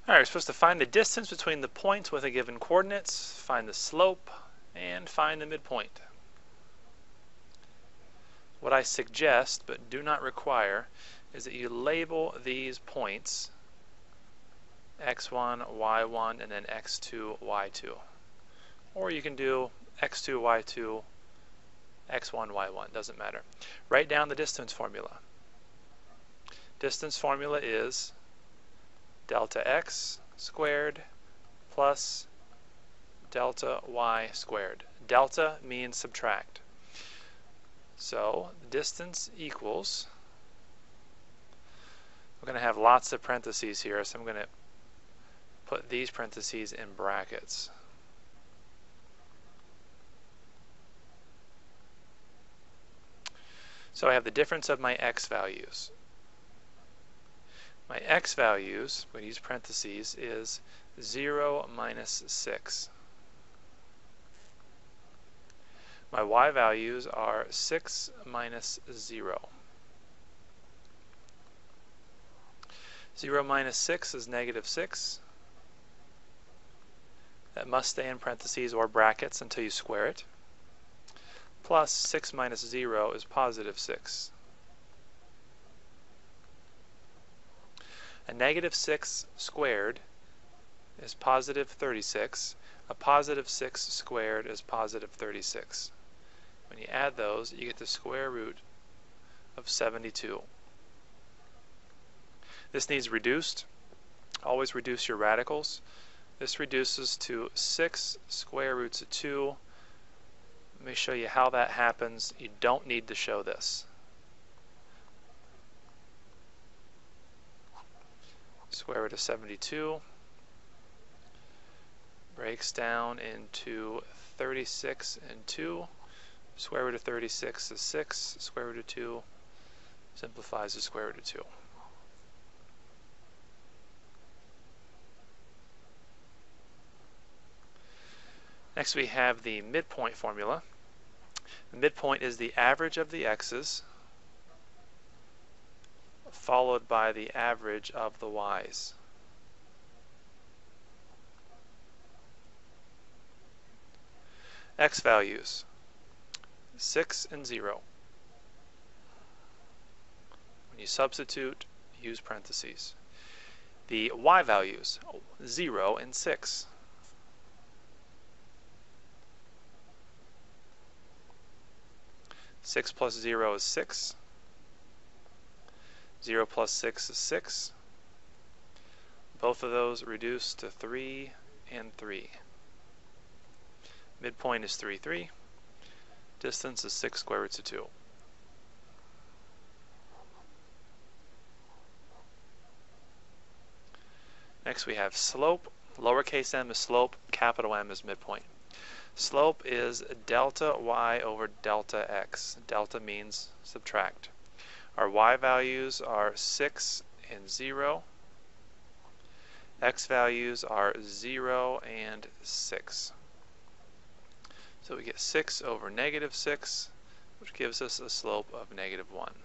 Alright, we're supposed to find the distance between the points with a given coordinates, find the slope, and find the midpoint. What I suggest, but do not require, is that you label these points x1, y1, and then x2, y2. Or you can do x2, y2, x1, y1, doesn't matter. Write down the distance formula. Distance formula is delta x squared plus delta y squared. Delta means subtract. So the distance equals, we're going to have lots of parentheses here, so I'm going to put these parentheses in brackets. So I have the difference of my x values. My x values, I'm going to use parentheses, is 0 minus 6. My y values are 6 minus 0. 0 minus 6 is negative 6. That must stay in parentheses or brackets until you square it. Plus 6 minus 0 is positive 6. A negative 6 squared is positive 36. A positive 6 squared is positive 36. When you add those, you get the square root of 72. This needs reduced. Always reduce your radicals. This reduces to 6 square roots of 2. Let me show you how that happens. You don't need to show this. Square root of 72 breaks down into 36 and 2. Square root of 36 is 6. Square root of 2 simplifies to square root of 2. Next we have the midpoint formula. The midpoint is the average of the x's followed by the average of the y's. X values 6 and 0. When you substitute, use parentheses. The y values 0 and 6. Six plus 0 is 6. 0 plus 6 is 6. Both of those reduce to 3 and 3. Midpoint is 3, 3. Distance is 6 square roots of 2. Next we have slope. Lowercase m is slope, capital M is midpoint. Slope is delta y over delta x. Delta means subtract. Our y values are 6 and 0. X values are 0 and 6. So we get 6 over negative 6, which gives us a slope of negative 1.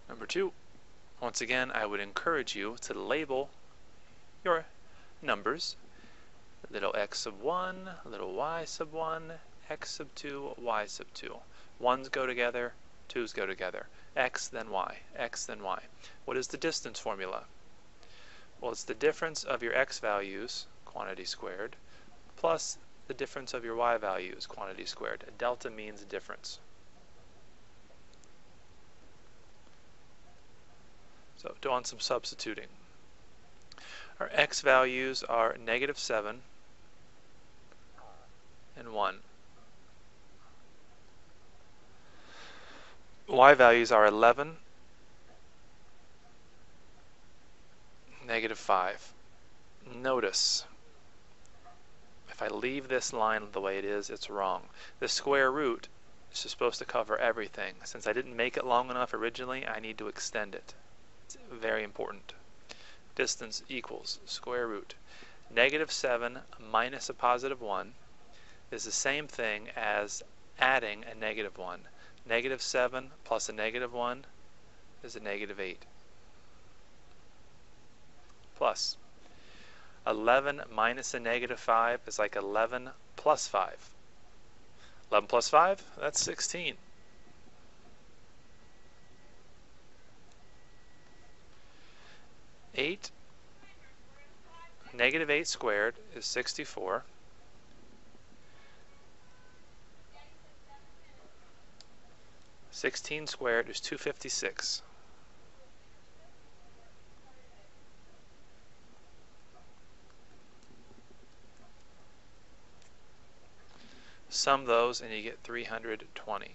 Number 2. Once again, I would encourage you to label your numbers. Little x sub 1, little y sub 1, x sub 2, y sub 2. 1's go together, 2's go together. X then y, x then y. What is the distance formula? Well, it's the difference of your x values, quantity squared, plus the difference of your y values, quantity squared. Delta means difference. So doing some substituting. Our x values are negative 7 and 1. Y values are 11, negative 5. Notice, if I leave this line the way it is, it's wrong. The square root is supposed to cover everything. Since I didn't make it long enough originally, I need to extend it. It's very important. Distance equals square root. Negative 7 minus a positive 1 is the same thing as adding a negative 1. Negative 7 plus a negative 1 is a negative 8. Plus 11 minus a negative 5 is like 11 plus 5. 11 plus 5, that's 16. Negative 8 squared is 64. Sixteen squared is 256. Sum those and you get 320.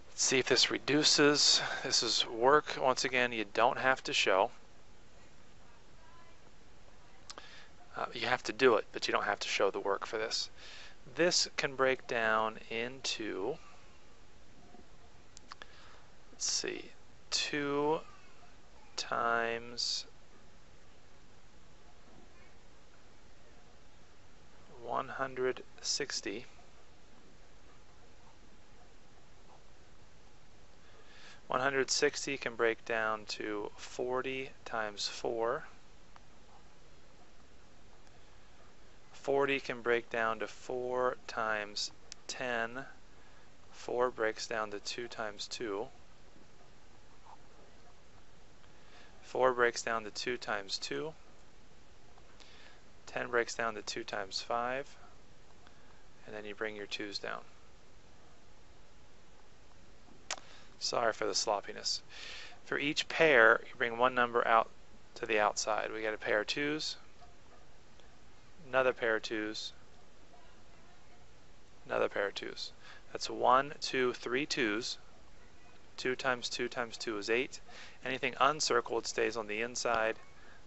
Let's see if this reduces. This is work, once again, you don't have to show. You have to do it, but you don't have to show the work for this. This can break down into, let's see, 2 times 160. 160 can break down to 40 times 4. 40 can break down to 4 times 10. 4 breaks down to 2 times 2. 4 breaks down to 2 times 2. 10 breaks down to 2 times 5. And then you bring your 2's down. Sorry for the sloppiness. For each pair, you bring one number out to the outside. We got a pair of 2's. Another pair of 2's, another pair of 2's. That's 1, 2, 3 2's. 2 times 2 times 2 is 8. Anything uncircled stays on the inside.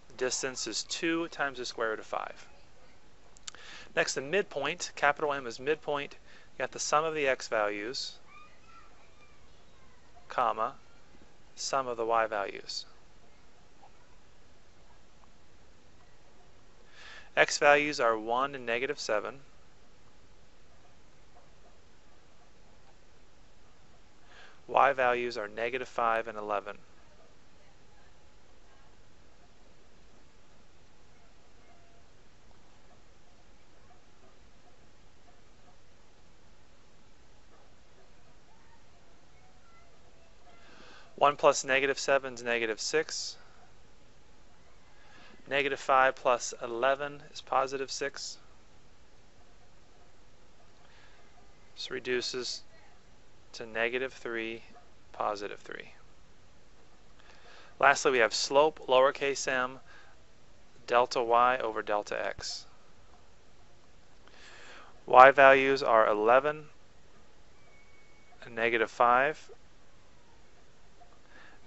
The distance is 2 times the square root of 5. Next, the midpoint. Capital M is midpoint. You got the sum of the x values, comma, sum of the y values. X values are 1 and negative 7. Y values are negative 5 and 11. One plus negative 7 is negative 6. Negative 5 plus 11 is positive 6. This reduces to negative 3, positive 3. Lastly, we have slope, lowercase m, delta y over delta x. Y values are 11 and negative 5.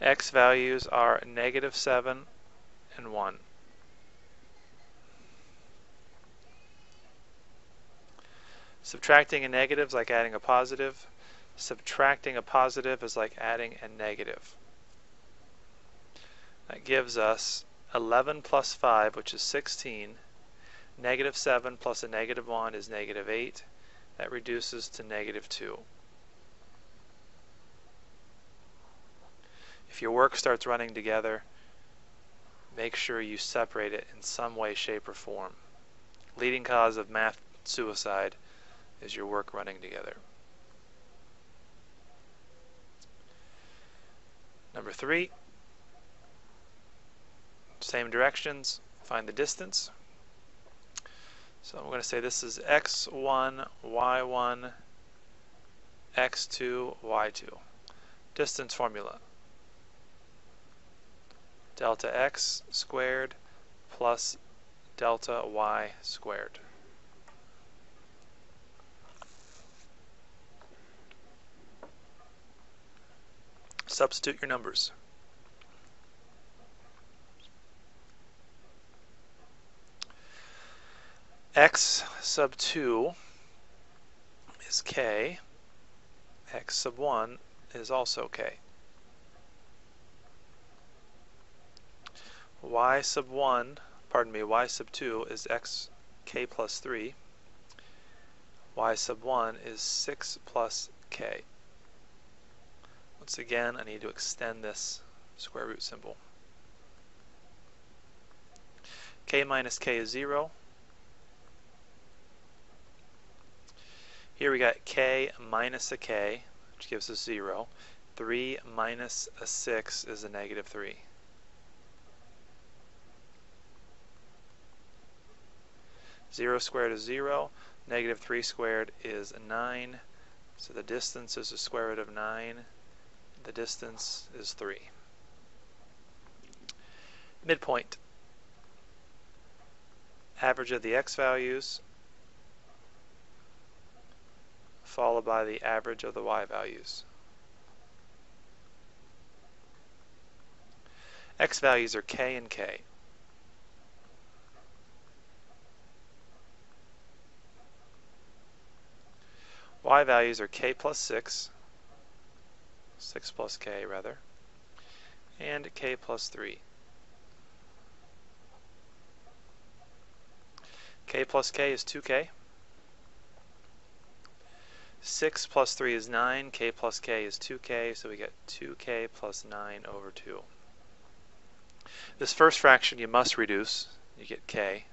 X values are negative 7 and 1. Subtracting a negative is like adding a positive. Subtracting a positive is like adding a negative. That gives us 11 plus 5, which is 16. Negative 7 plus a negative 1 is negative 8. That reduces to negative 2. If your work starts running together, make sure you separate it in some way, shape, or form. Leading cause of math suicide is your work running together. Number 3, same directions, find the distance. So I'm going to say this is x1, y1, x2, y2. Distance formula. Delta x squared plus delta y squared. Substitute your numbers. X sub 2 is k. X sub 1 is also k. Y sub 1, pardon me, y sub 2 is x k plus 3. y sub 1 is 6 plus k. Once again, I need to extend this square root symbol. K minus k is 0. Here we got k minus a k, which gives us 0. 3 minus a 6 is a negative 3. Zero squared is 0. Negative 3 squared is 9. So the distance is the square root of 9. The distance is 3. Midpoint. Average of the x values followed by the average of the y values. X values are k and k. Y values are k plus 6, 6 plus k rather, and k plus 3. K plus k is 2k. 6 plus 3 is 9. K plus k is 2k, so we get 2k plus 9 over 2. This first fraction you must reduce. You get k.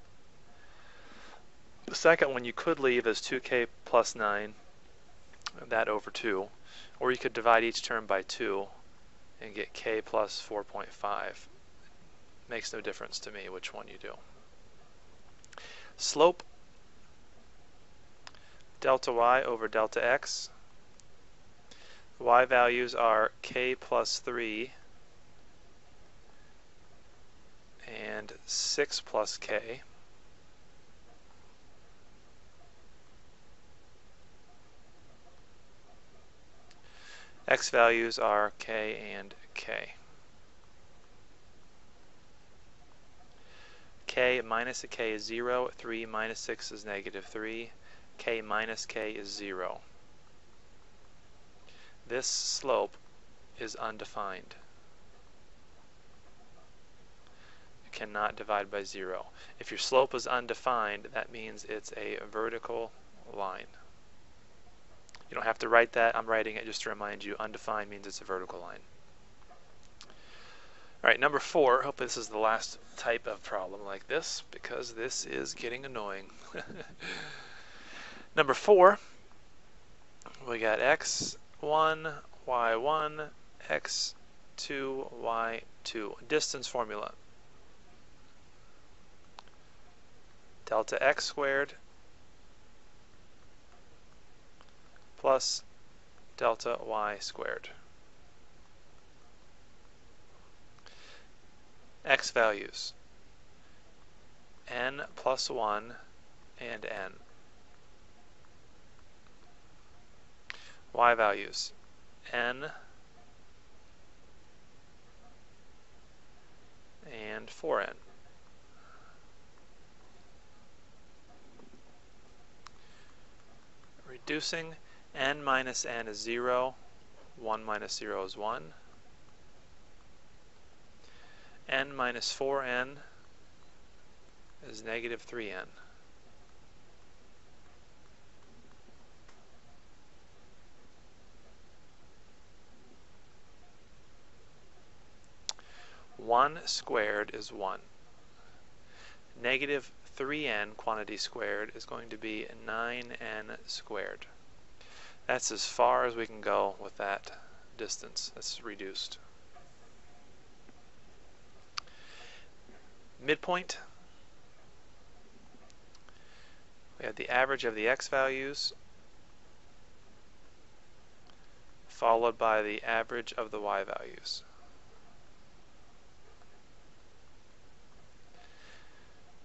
The second one you could leave as 2k plus 9, that over 2. Or you could divide each term by 2 and get k plus 4.5. Makes no difference to me which one you do. Slope, delta y over delta x. Y values are k plus 3 and 6 plus k. X values are k and k. K minus a k is 0. 3 minus 6 is negative 3. K minus k is 0. This slope is undefined. You cannot divide by 0. If your slope is undefined, that means it's a vertical line. You don't have to write that. I'm writing it just to remind you. Undefined means it's a vertical line. All right, number 4. Hopefully this is the last type of problem like this, because this is getting annoying. Number 4, we got x1, y1, x2, y2. Distance formula. Delta x squared plus delta y squared. X values, n plus 1 and n. Y values, n and 4n. Reducing, n minus n is 0, 1 minus 0 is 1. N minus 4n is negative 3n. One squared is 1. Negative 3n quantity squared is going to be 9n squared. That's as far as we can go with that distance. That's reduced. Midpoint. We have the average of the x values followed by the average of the y values.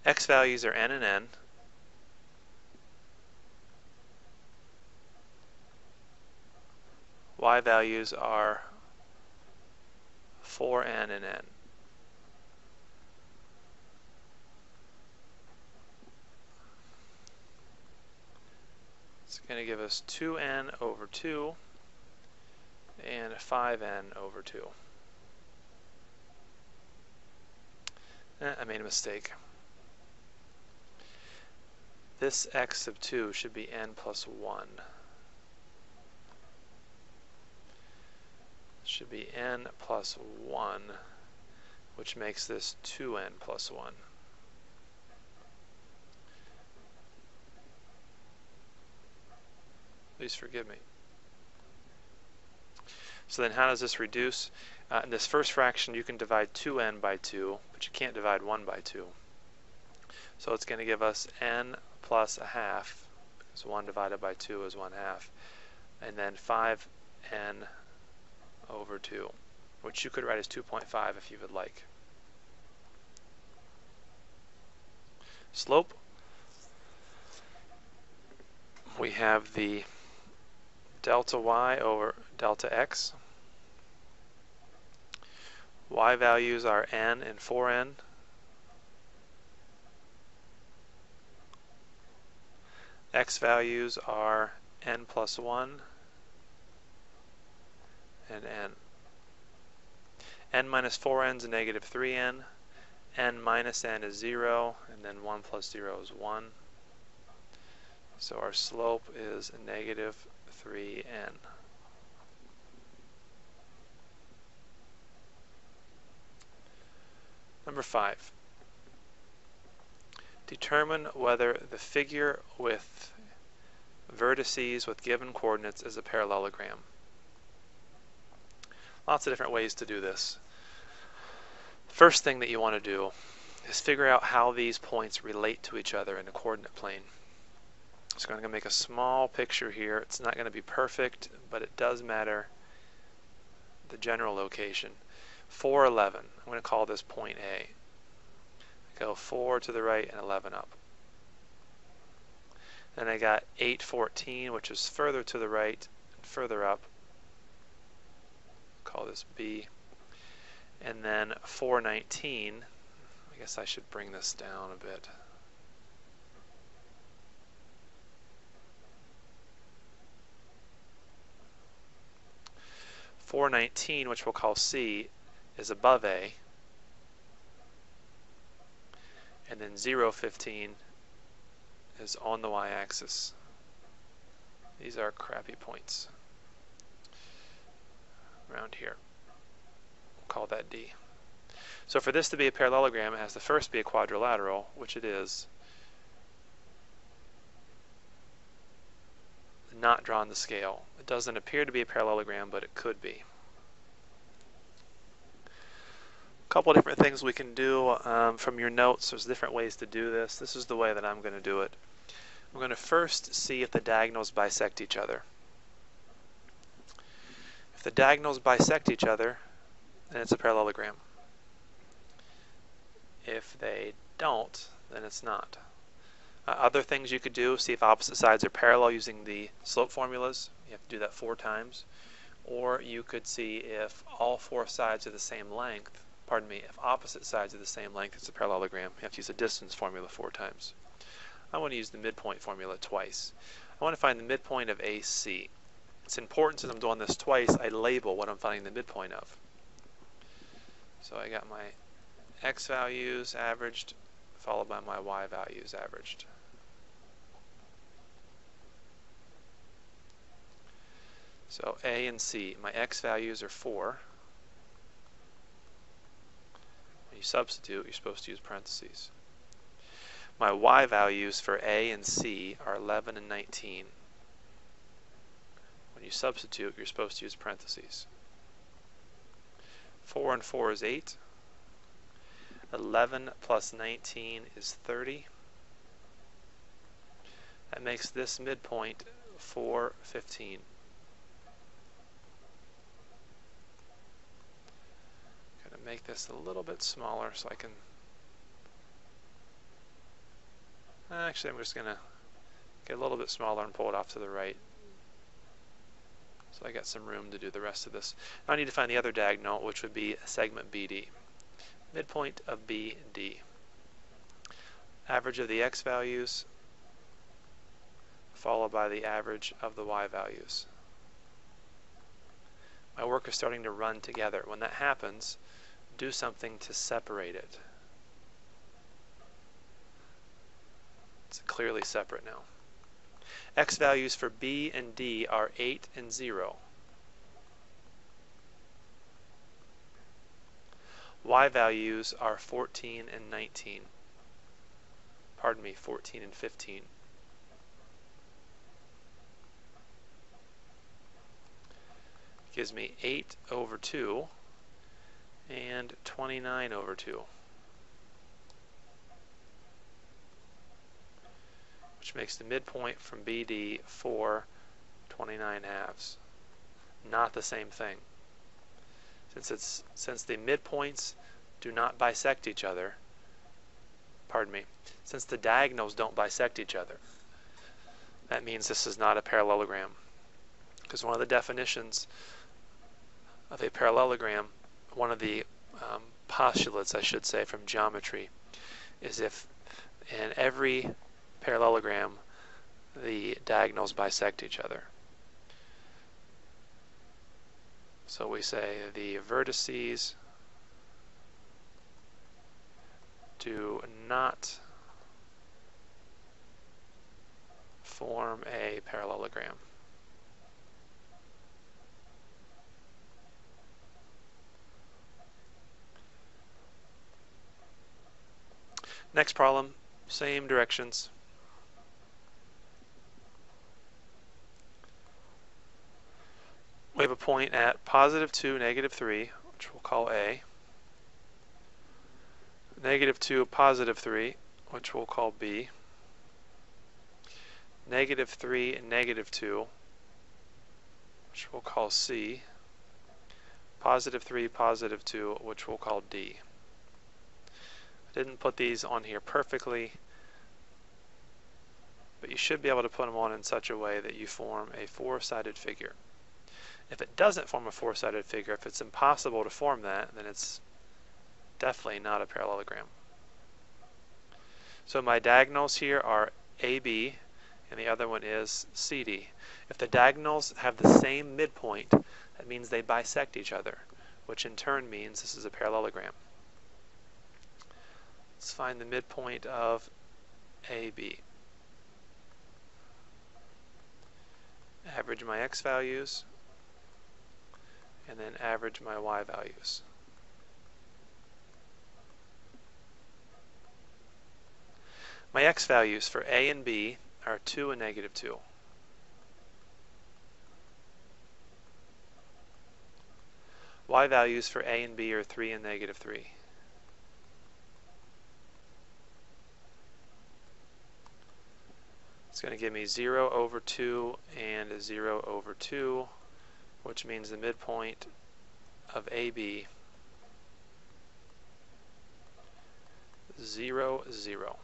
X values are n and n. Y values are 4n and n. It's going to give us 2n over 2 and 5n over 2. I made a mistake. this x sub 2 should be n plus 1. Should be n plus 1, which makes this 2n plus 1. Please forgive me. So then how does this reduce? In this first fraction you can divide 2n by 2, but you can't divide 1 by 2. So it's going to give us n plus a half, because 1 divided by 2 is 1 half, and then 5n over 2, which you could write as 2.5 if you would like. Slope, we have the delta y over delta x. Y values are n and 4n. X values are n plus 1 and n. N minus 4n is a negative 3n. N minus n is 0, and then 1 plus 0 is 1. So our slope is negative 3n. Number 5. Determine whether the figure with vertices with given coordinates is a parallelogram. Lots of different ways to do this. First thing that you want to do is figure out how these points relate to each other in the coordinate plane. So I'm going to make a small picture here. It's not going to be perfect, but it does matter the general location. 4, 11. I'm going to call this point A. I go 4 to the right and 11 up. Then I got 8, 14, which is further to the right and further up. Call this B. And then 4, 19. I guess I should bring this down a bit. .419, which we'll call C, is above A, and then 015 is on the y-axis. These are crappy points around here. We'll call that D. So for this to be a parallelogram, it has to first be a quadrilateral, which it is, not drawn to scale. It doesn't appear to be a parallelogram, but it could be. A couple different things we can do from your notes. There's different ways to do this. This is the way that I'm going to do it. I'm going to first see if the diagonals bisect each other. If the diagonals bisect each other, then it's a parallelogram. If they don't, then it's not. Other things you could do, see if opposite sides are parallel using the slope formulas. You have to do that 4 times. Or you could see if all 4 sides are the same length. Pardon me, if opposite sides are the same length, it's a parallelogram. You have to use the distance formula 4 times. I want to use the midpoint formula twice. I want to find the midpoint of AC. It's important, since I'm doing this twice, I label what I'm finding the midpoint of. So I got my x values averaged, followed by my y values averaged. So A and C, my x values are 4. When you substitute, you're supposed to use parentheses. My y values for A and C are 11 and 19. When you substitute, you're supposed to use parentheses. 4 and 4 is 8. 11 plus 19 is 30. That makes this midpoint 415. Going to make this a little bit smaller so I can... Actually, I'm just going to get a little bit smaller and pull it off to the right. So I got some room to do the rest of this. Now I need to find the other diagonal, which would be segment BD. Midpoint of BD. Average of the x values, followed by the average of the y values. My work is starting to run together. When that happens, do something to separate it. It's clearly separate now. X values for B and D are 8 and 0. Y values are 14 and 19. Pardon me, 14 and 15. Gives me 8 over 2 and 29 over 2. Which makes the midpoint from BD 4 29/2. Not the same thing. Since the midpoints do not bisect each other, since the diagonals don't bisect each other, that means this is not a parallelogram. Because one of the definitions of a parallelogram, one of the postulates, I should say, from geometry, is if in every parallelogram the diagonals bisect each other. So we say the vertices do not form a parallelogram. Next problem, same directions. We have a point at positive 2, negative 3, which we'll call A. Negative 2, positive 3, which we'll call B. Negative 3 and negative 2, which we'll call C. Positive 3, positive 2, which we'll call D. I didn't put these on here perfectly, but you should be able to put them on in such a way that you form a four-sided figure. If it doesn't form a four-sided figure, if it's impossible to form that, then it's definitely not a parallelogram. So my diagonals here are AB, and the other one is CD. If the diagonals have the same midpoint, that means they bisect each other, which in turn means this is a parallelogram. Let's find the midpoint of AB. Average my X values, and then average my Y values. My X values for A and B are 2 and negative 2. Y values for A and B are 3 and negative 3. It's going to give me 0 over 2 and 0 over 2, which means the midpoint of AB 0, 0.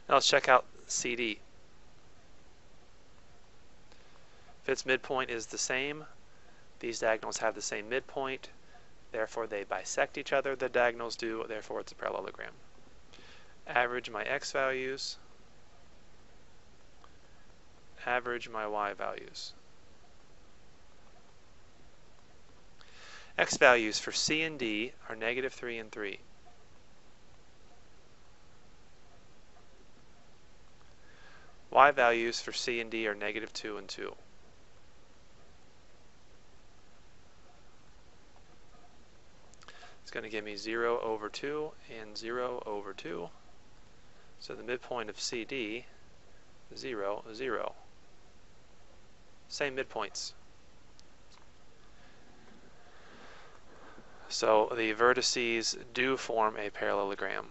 Now let's check out CD. If its midpoint is the same, these diagonals have the same midpoint, therefore they bisect each other, the diagonals do, therefore it's a parallelogram. Average my X values, average my Y values. X values for C and D are negative 3 and 3. Y values for C and D are negative 2 and 2. It's going to give me 0 over 2 and 0 over 2. So the midpoint of CD, 0, 0. Same midpoints. So the vertices do form a parallelogram.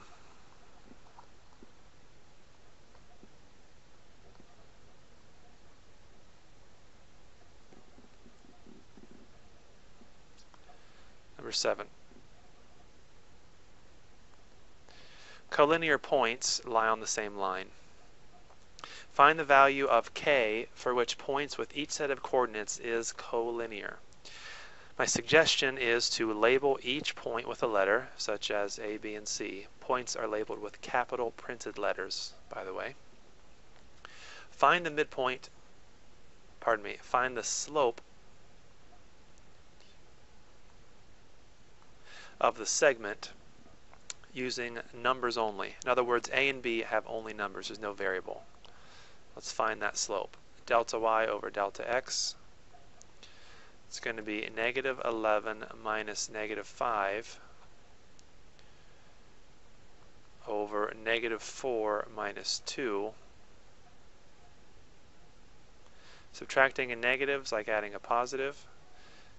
Number 7. Collinear points lie on the same line. Find the value of k for which points with each set of coordinates is collinear. My suggestion is to label each point with a letter, such as A, B, and C. Points are labeled with capital printed letters, by the way. Find the midpoint, find the slope of the segment using numbers only. In other words, a and b have only numbers. There's no variable. Let's find that slope. Delta y over delta x. It's going to be negative 11 minus negative 5 over negative 4 minus 2. Subtracting a negative is like adding a positive.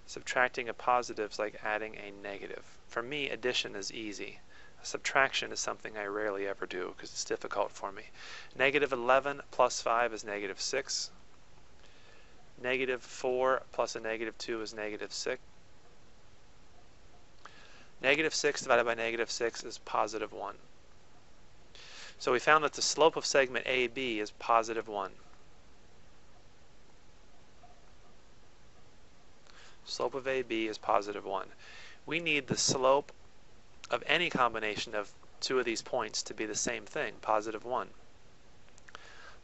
Subtracting a positive is like adding a negative. For me, addition is easy. Subtraction is something I rarely ever do because it's difficult for me. Negative 11 plus 5 is negative 6. Negative 4 plus a negative 2 is negative 6. Negative 6 divided by negative 6 is positive 1. So we found that the slope of segment AB is positive 1. Slope of AB is positive 1. We need the slope of any combination of two of these points to be the same thing, positive 1.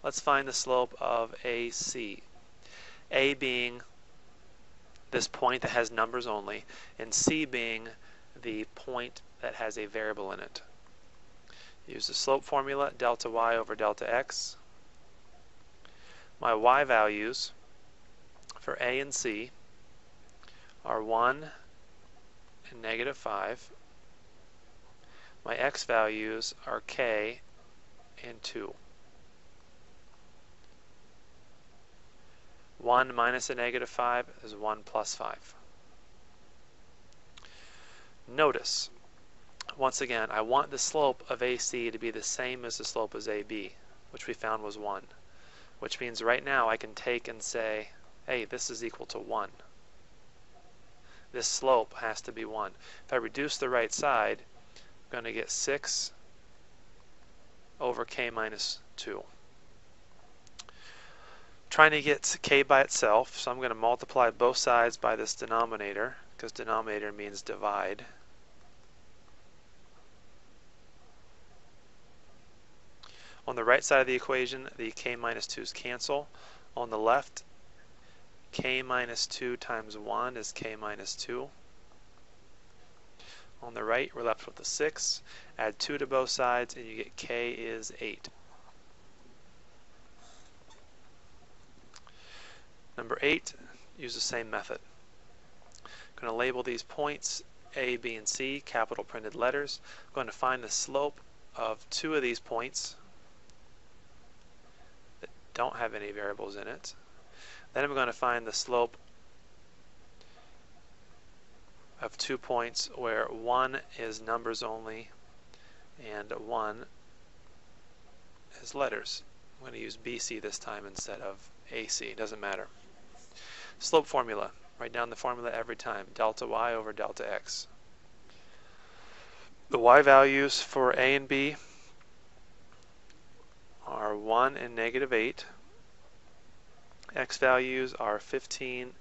Let's find the slope of AC. A being this point that has numbers only, and C being the point that has a variable in it. Use the slope formula, delta y over delta x. My y values for A and C are 1 and negative 5. My x values are k and 2. 1 minus a negative 5 is 1 plus 5. Notice, once again, I want the slope of AC to be the same as the slope of AB, which we found was 1. Which means right now I can take and say, hey, this is equal to 1. This slope has to be 1. If I reduce the right side, I'm going to get 6 over k minus 2. Trying to get k by itself, so I'm going to multiply both sides by this denominator, because denominator means divide. On the right side of the equation, the k minus 2's cancel. On the left, k minus 2 times 1 is k minus 2. On the right, we're left with a 6. Add 2 to both sides, and you get k is 8. Number 8, use the same method. I'm going to label these points A, B, and C, capital printed letters. I'm going to find the slope of two of these points that don't have any variables in it. Then I'm going to find the slope of 2 points where 1 is numbers only and 1 is letters. I'm going to use BC this time instead of AC. Doesn't matter. Slope formula. Write down the formula every time. Delta y over delta x. The y values for A and B are 1 and negative 8. X values are 15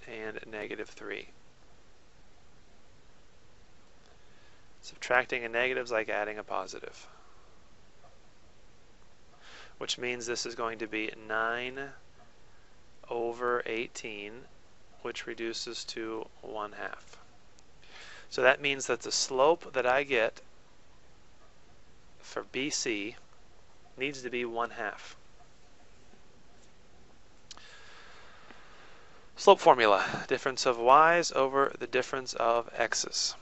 and negative 3. Subtracting a negative is like adding a positive, which means this is going to be 9 over 18, which reduces to 1/2. So that means that the slope that I get for BC needs to be 1/2. Slope formula, difference of y's over the difference of x's.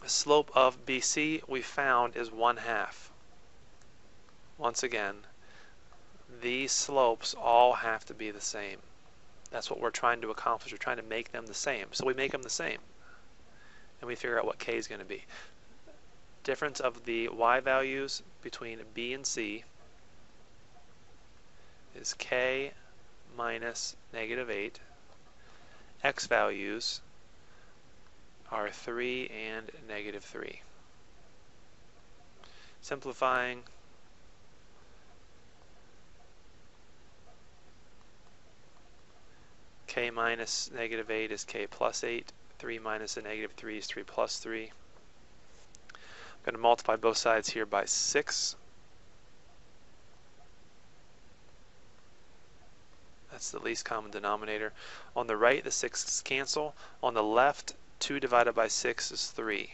The slope of BC we found is 1/2. Once again, these slopes all have to be the same. That's what we're trying to accomplish. We're trying to make them the same. So we make them the same. And we figure out what k is going to be. Difference of the y values between B and C is k minus negative 8. X values are 3 and negative 3. Simplifying, k minus negative 8 is k plus 8. 3 minus a negative 3 is 3 plus 3. I'm going to multiply both sides here by 6. That's the least common denominator. On the right, the 6's cancel. On the left, 2 divided by 6 is 3.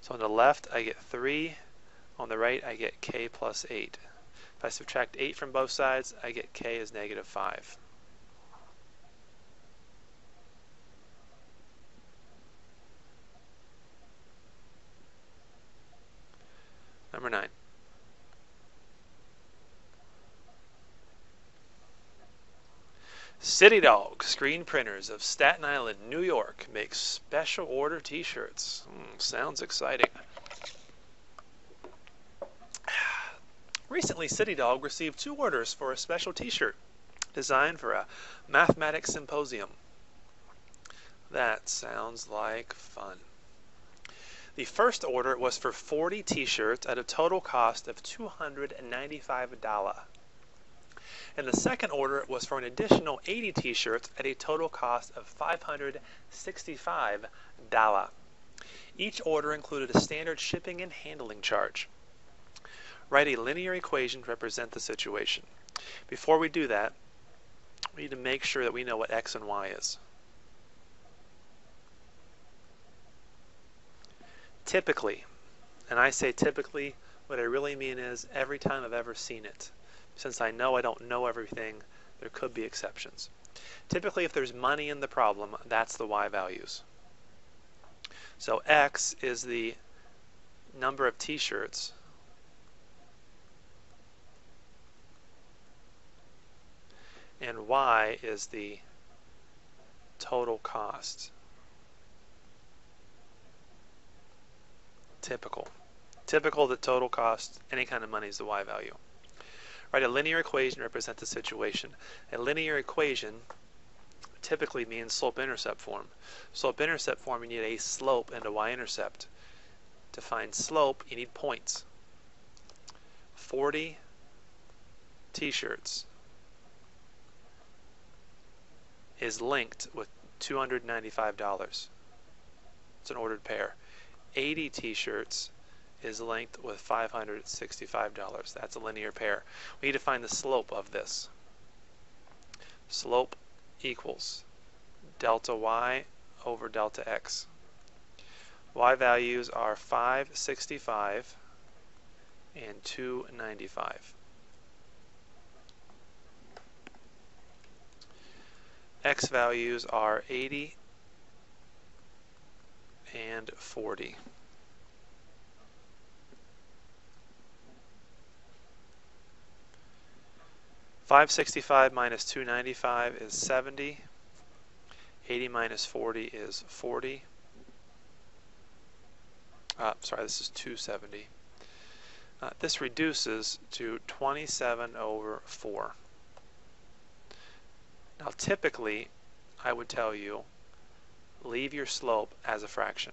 So on the left I get 3, on the right I get k plus 8. If I subtract 8 from both sides, I get k is negative 5. Number 9. City Dog Screen Printers of Staten Island, New York make special order t-shirts. Sounds exciting. Recently, City Dog received 2 orders for a special t-shirt designed for a mathematics symposium. That sounds like fun. The first order was for 40 t-shirts at a total cost of $295. And the second order was for an additional 80 t-shirts at a total cost of $565. Each order included a standard shipping and handling charge. Write a linear equation to represent the situation. Before we do that, we need to make sure that we know what x and y is. Typically, and I say typically, what I really mean is every time I've ever seen it. Since I know I don't know everything, there could be exceptions. Typically, if there's money in the problem, that's the y values. So x is the number of t-shirts and y is the total cost. Typical. Typical that total cost, any kind of money, is the y value. Write a linear equation to represent the situation. A linear equation typically means slope-intercept form. Slope-intercept form, you need a slope and a y-intercept. To find slope, you need points. 40 t-shirts is linked with $295. It's an ordered pair. 80 t-shirts is linked with $565. That's a linear pair. We need to find the slope of this. Slope equals delta y over delta x. Y values are 565 and 295. X values are 80 and 40. $565 minus 295 is 70. 80 minus 40 is 40. Sorry, this is 270. This reduces to 27 over 4. Now typically, I would tell you, leave your slope as a fraction.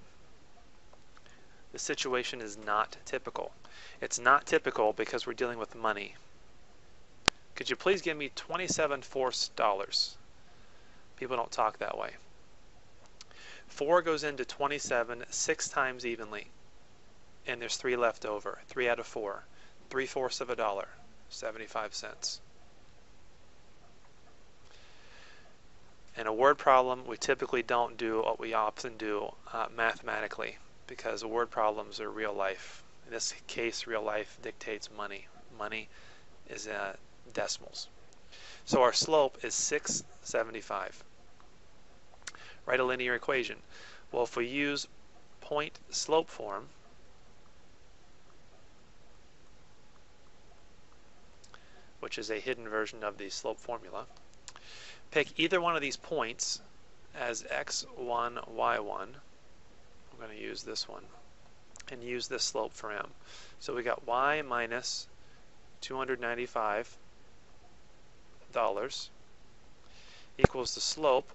The situation is not typical. It's not typical because we're dealing with money. Could you please give me 27/4 dollars? People don't talk that way. 4 goes into 27 6 times evenly. And there's 3 left over. 3 out of 4. 3/4 of a dollar. 75 cents. In a word problem, we typically don't do what we often do mathematically, because word problems are real life. In this case, real life dictates money. Money is decimals. So our slope is 675. Write a linear equation. Well, if we use point slope form, which is a hidden version of the slope formula, pick either one of these points as x1, y1. I'm going to use this one and use this slope for m. So we got y minus $295 equals the slope,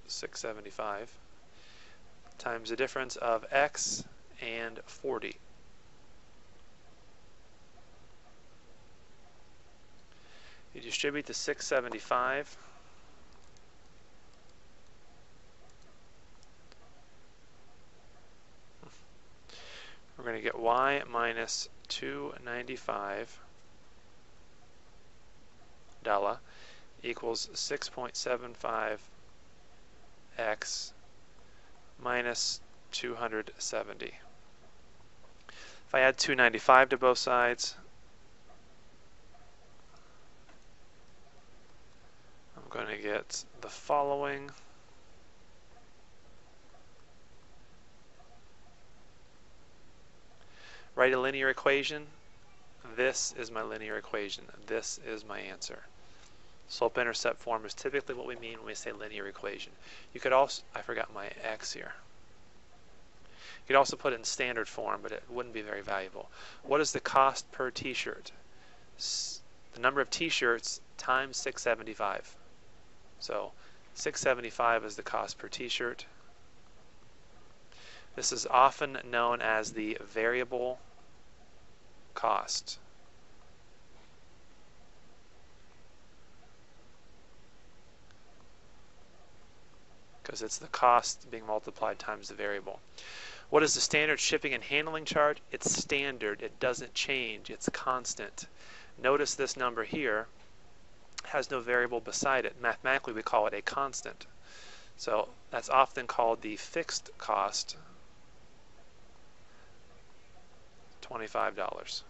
675, times the difference of x and 40. You distribute the 675. We're going to get y minus $295 equals 6.75 x minus 270. If I add 295 to both sides, I'm going to get the following. Write a linear equation. This is my linear equation. This is my answer. Slope-intercept form is typically what we mean when we say linear equation. You could also, I forgot my x here. You could also put it in standard form, but it wouldn't be very valuable. What is the cost per t-shirt? The number of t-shirts times 675. So 675 is the cost per t-shirt. This is often known as the variable cost. Because it's the cost being multiplied times the variable. What is the standard shipping and handling charge? It's standard. It doesn't change. It's constant. Notice this number here has no variable beside it. Mathematically, we call it a constant. So that's often called the fixed cost, $25.